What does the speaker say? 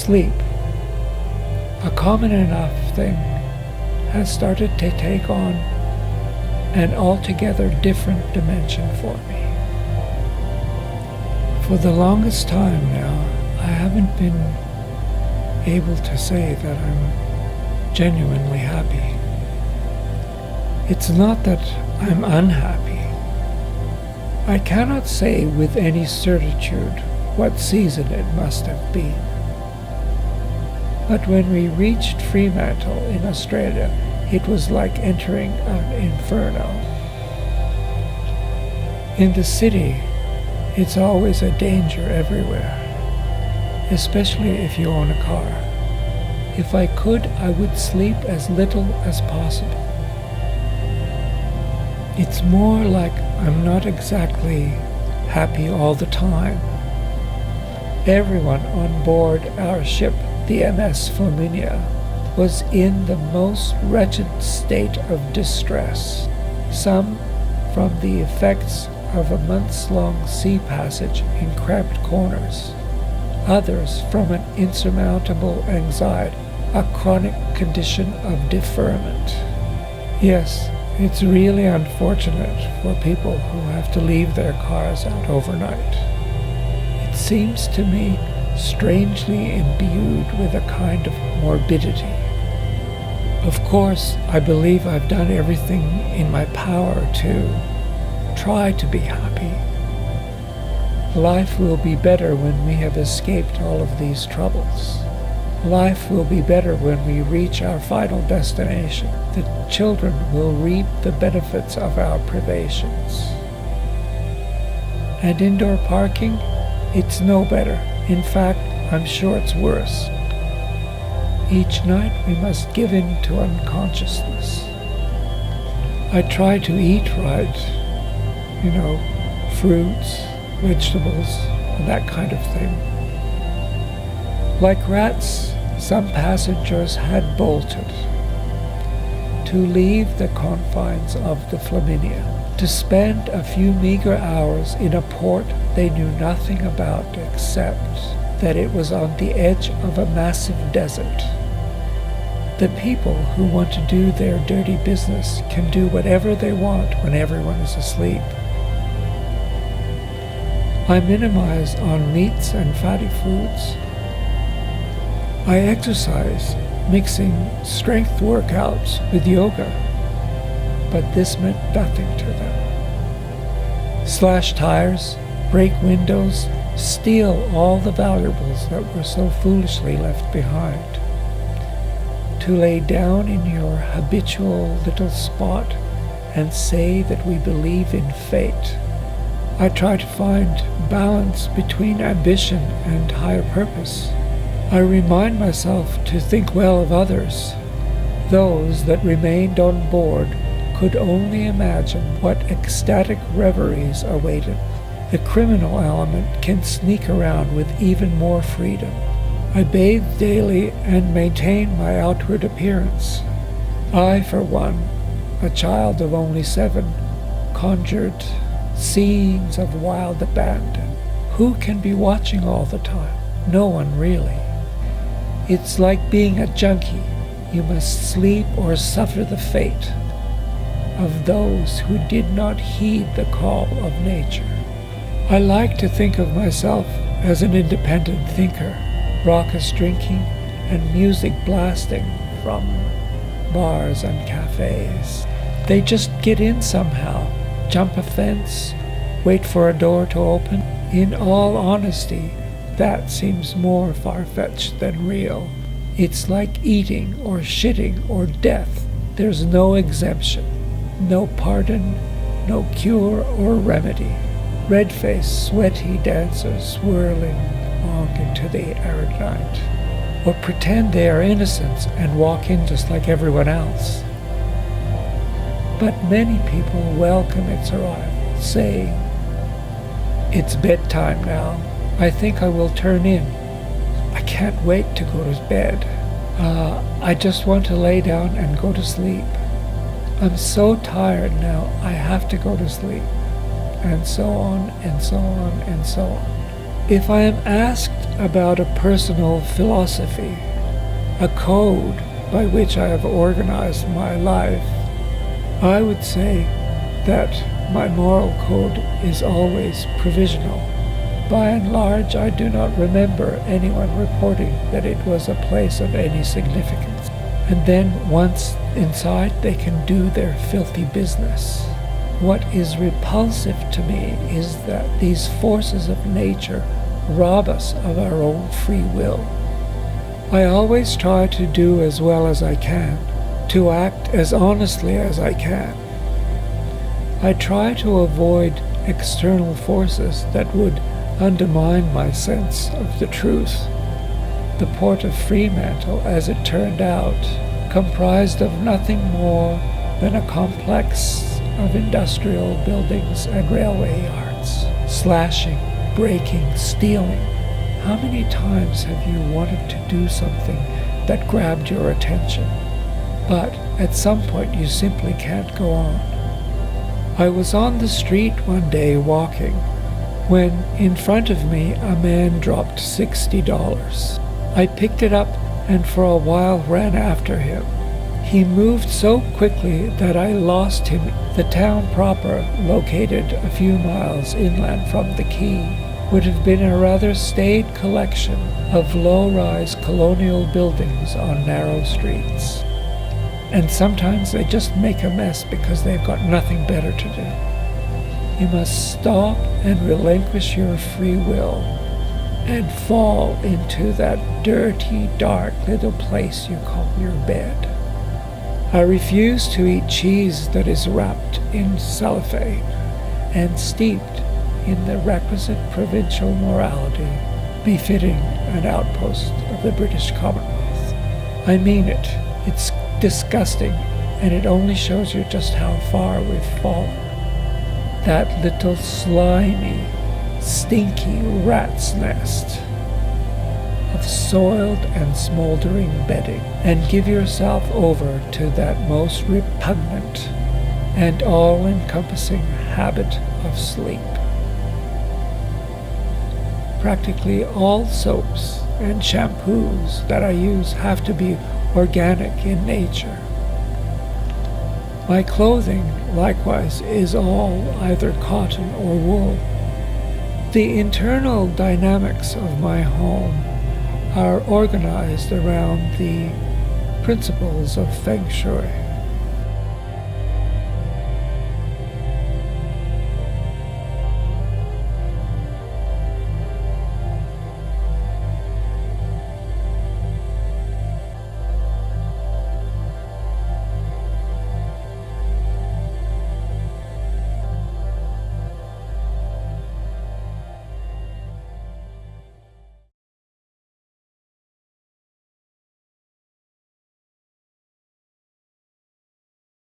Sleep, a common enough thing, has started to take on an altogether different dimension for me. For the longest time now, I haven't been able to say that I'm genuinely happy. It's not that I'm unhappy. I cannot say with any certitude what season it must have been. But when we reached Fremantle in Australia, it was like entering an inferno. In the city, it's always a danger everywhere, especially if you own a car. If I could, I would sleep as little as possible. It's more like I'm not exactly happy all the time. Everyone on board our ship, the MS Flaminia, was in the most wretched state of distress, some from the effects of a months-long sea passage in cramped corners, others from an insurmountable anxiety, a chronic condition of deferment. Yes, it's really unfortunate for people who have to leave their cars out overnight. It seems to me strangely imbued with a kind of morbidity. Of course, I believe I've done everything in my power to try to be happy. Life will be better when we have escaped all of these troubles. Life will be better when we reach our final destination. The children will reap the benefits of our privations. And indoor parking? It's no better. In fact, I'm sure it's worse. Each night we must give in to unconsciousness. I try to eat right, fruits, vegetables, and that kind of thing. Like rats, some passengers had bolted to leave the confines of the Flaminia, to spend a few meager hours in a port they knew nothing about except that it was on the edge of a massive desert. The people who want to do their dirty business can do whatever they want when everyone is asleep. I minimize on meats and fatty foods. I exercise, mixing strength workouts with yoga, but this meant nothing to them. Slash tires, break windows, steal all the valuables that were so foolishly left behind. To lay down in your habitual little spot and say that we believe in fate. I try to find balance between ambition and higher purpose. I remind myself to think well of others. Those that remained on board could only imagine what ecstatic reveries awaited. The criminal element can sneak around with even more freedom. I bathe daily and maintain my outward appearance. I, for one, a child of only 7, conjured scenes of wild abandon. Who can be watching all the time? No one really. It's like being a junkie. You must sleep or suffer the fate of those who did not heed the call of nature. I like to think of myself as an independent thinker, raucous drinking and music blasting from bars and cafes. They just get in somehow, jump a fence, wait for a door to open. In all honesty, that seems more far-fetched than real. It's like eating or shitting or death. There's no exemption, no pardon, no cure or remedy. Red-faced, sweaty dancers swirling along into the arid night, or pretend they are innocent and walk in just like everyone else. But many people welcome its arrival, saying, "It's bedtime now. I think I will turn in. I can't wait to go to bed. I just want to lay down and go to sleep. I'm so tired now, I have to go to sleep." And so on, and so on, and so on. If I am asked about a personal philosophy, a code by which I have organized my life, I would say that my moral code is always provisional. By and large, I do not remember anyone reporting that it was a place of any significance. And then once inside, they can do their filthy business. What is repulsive to me is that these forces of nature rob us of our own free will. I always try to do as well as I can, to act as honestly as I can. I try to avoid external forces that would undermine my sense of the truth. The port of Fremantle, as it turned out, comprised of nothing more than a complex of industrial buildings and railway yards, slashing, breaking, stealing. How many times have you wanted to do something that grabbed your attention, but at some point you simply can't go on? I was on the street one day walking when in front of me a man dropped $60. I picked it up and for a while ran after him. He moved so quickly that I lost him. The town proper, located a few miles inland from the quay, would have been a rather staid collection of low-rise colonial buildings on narrow streets. And sometimes they just make a mess because they've got nothing better to do. You must stop and relinquish your free will and fall into that dirty, dark little place you call your bed. I refuse to eat cheese that is wrapped in cellophane and steeped in the requisite provincial morality befitting an outpost of the British Commonwealth. I mean it. It's disgusting, and it only shows you just how far we've fallen. That little slimy, stinky rat's nest of soiled and smoldering bedding, and give yourself over to that most repugnant and all-encompassing habit of sleep. Practically all soaps and shampoos that I use have to be organic in nature. My clothing, likewise, is all either cotton or wool. The internal dynamics of my home are organized around the principles of Feng Shui.